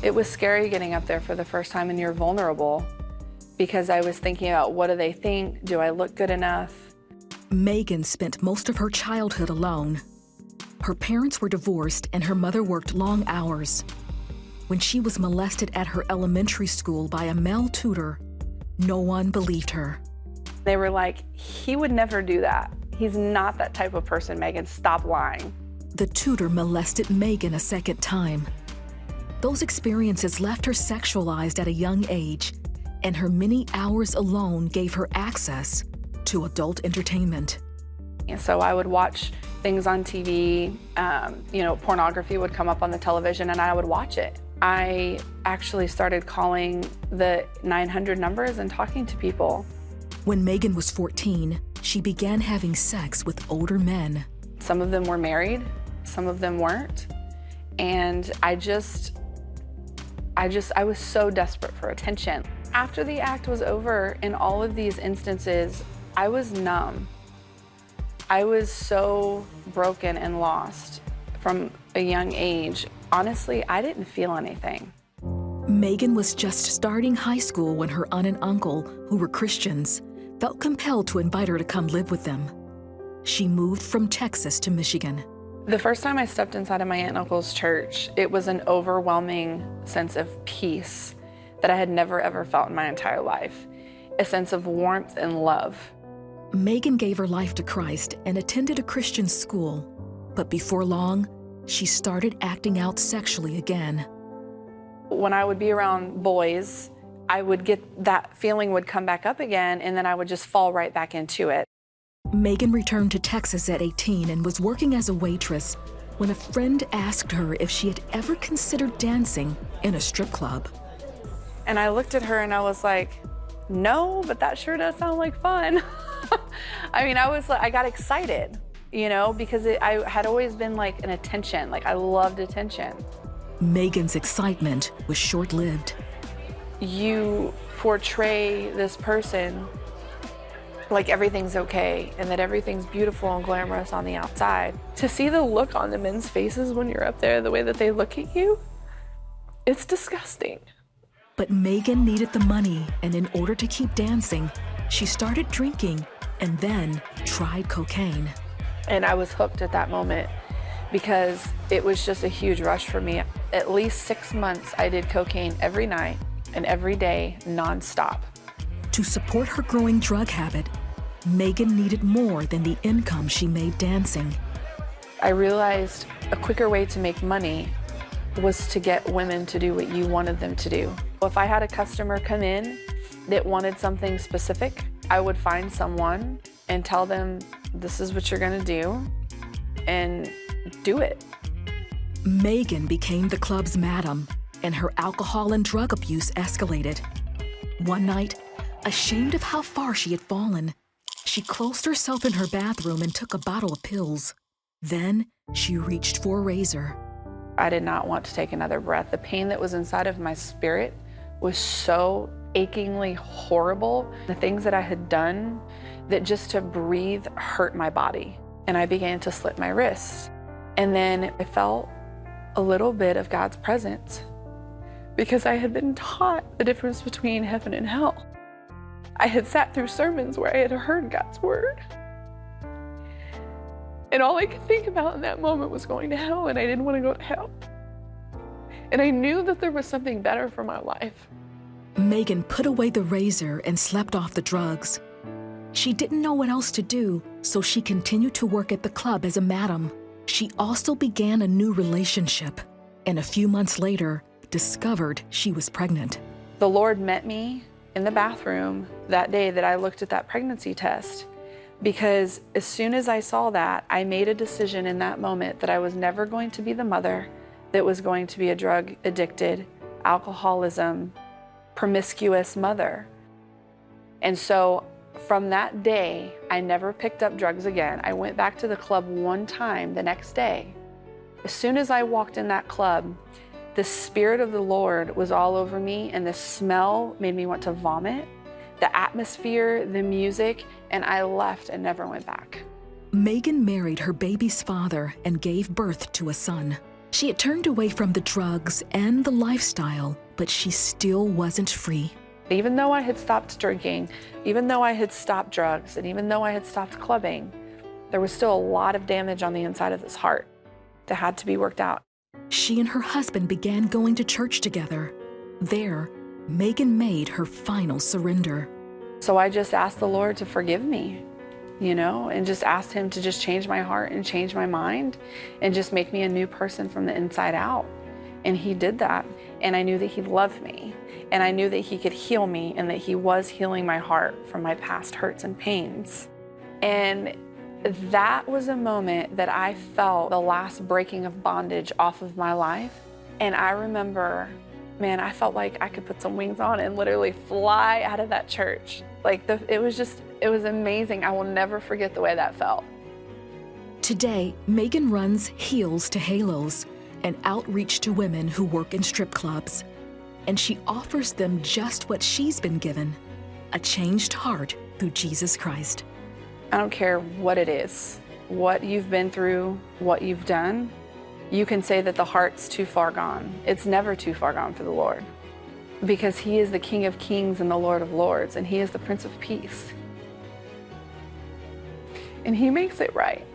It was scary getting up there for the first time, and you're vulnerable because I was thinking about, what do they think? Do I look good enough? Megan spent most of her childhood alone. Her parents were divorced and her mother worked long hours. When she was molested at her elementary school by a male tutor, no one believed her. They were like, he would never do that. He's not that type of person, Megan. Stop lying. The tutor molested Megan a second time. Those experiences left her sexualized at a young age, and her many hours alone gave her access to adult entertainment. And so I would watch things on TV, pornography would come up on the television and I would watch it. I actually started calling the 900 numbers and talking to people. When Megan was 14, she began having sex with older men. Some of them were married, some of them weren't. And I was so desperate for attention. After the act was over, in all of these instances, I was numb. I was so broken and lost from a young age. Honestly, I didn't feel anything. Megan was just starting high school when her aunt and uncle, who were Christians, felt compelled to invite her to come live with them. She moved from Texas to Michigan. The first time I stepped inside of my aunt and uncle's church, it was an overwhelming sense of peace that I had never ever felt in my entire life. A sense of warmth and love. Megan gave her life to Christ and attended a Christian school, but before long, she started acting out sexually again. When I would be around boys, I would get that feeling would come back up again, and then I would just fall right back into it. Megan returned to Texas at 18 and was working as a waitress when a friend asked her if she had ever considered dancing in a strip club. And I looked at her and I was like, no, but that sure does sound like fun. I mean, I got excited, because I had always been like an attention, like I loved attention. Megan's excitement was short-lived. You portray this person like everything's okay and that everything's beautiful and glamorous on the outside. To see the look on the men's faces when you're up there, the way that they look at you, it's disgusting. But Megan needed the money, and in order to keep dancing, she started drinking and then tried cocaine. And I was hooked at that moment because it was just a huge rush for me. At least 6 months, I did cocaine every night and every day, nonstop. To support her growing drug habit, Megan needed more than the income she made dancing. I realized a quicker way to make money was to get women to do what you wanted them to do. If I had a customer come in that wanted something specific, I would find someone and tell them, this is what you're gonna do, and do it. Megan became the club's madam, and her alcohol and drug abuse escalated. One night, ashamed of how far she had fallen, she closed herself in her bathroom and took a bottle of pills. Then she reached for a razor. I did not want to take another breath. The pain that was inside of my spirit was so achingly horrible. The things that I had done, that just to breathe hurt my body. And I began to slit my wrists. And then I felt a little bit of God's presence because I had been taught the difference between heaven and hell. I had sat through sermons where I had heard God's word. And all I could think about in that moment was going to hell, and I didn't want to go to hell. And I knew that there was something better for my life. Megan put away the razor and slept off the drugs. She didn't know what else to do, so she continued to work at the club as a madam. She also began a new relationship, and a few months later, discovered she was pregnant. The Lord met me in the bathroom that day that I looked at that pregnancy test, because as soon as I saw that, I made a decision in that moment that I was never going to be the mother that was going to be a drug-addicted, alcoholism, promiscuous mother. And so from that day, I never picked up drugs again. I went back to the club one time the next day. As soon as I walked in that club, the Spirit of the Lord was all over me, and the smell made me want to vomit. The atmosphere, the music, and I left and never went back. Megan married her baby's father and gave birth to a son. She had turned away from the drugs and the lifestyle, but she still wasn't free. Even though I had stopped drinking, even though I had stopped drugs, and even though I had stopped clubbing, there was still a lot of damage on the inside of this heart that had to be worked out. She and her husband began going to church together. There, Megan made her final surrender. So I just asked the Lord to forgive me, and just asked him to just change my heart and change my mind and just make me a new person from the inside out. And he did that. And I knew that he loved me. And I knew that he could heal me and that he was healing my heart from my past hurts and pains. And that was a moment that I felt the last breaking of bondage off of my life. And I remember, man, I felt like I could put some wings on and literally fly out of that church. It was amazing. I will never forget the way that felt. Today, Megan runs Heels to Halos, an outreach to women who work in strip clubs. And she offers them just what she's been given, a changed heart through Jesus Christ. I don't care what it is, what you've been through, what you've done. You can say that the heart's too far gone. It's never too far gone for the Lord, because he is the King of Kings and the Lord of Lords, and he is the Prince of Peace. And he makes it right.